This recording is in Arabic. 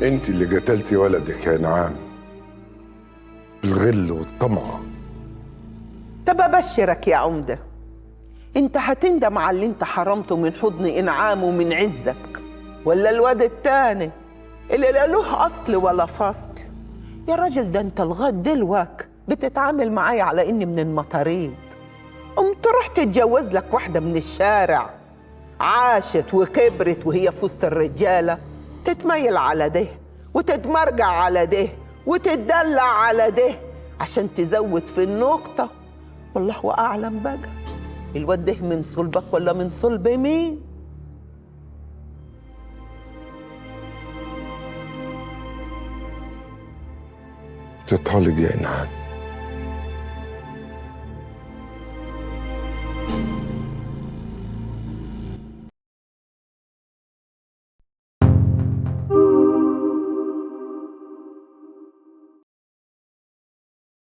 انت اللي قتلتي ولدك يا انعام بالغل والطمع. طب ابشرك يا عمده، انت هتندم على اللي انت حرمته من حضن انعام ومن عزك، ولا الواد التاني اللي لا له اصل ولا فصل. يا راجل ده انت لغايه دلوقتي بتتعامل معايا على اني من المطاريد، قمت رحت تتجوز لك واحده من الشارع عاشت وكبرت وهي في وسط الرجاله، تتميل على ده وتتمرجع على ده وتتدلع على ده عشان تزود في النقطه. والله اعلم بقى الواد ده من صلبك ولا من صلب مين؟ تطالق يا انعام.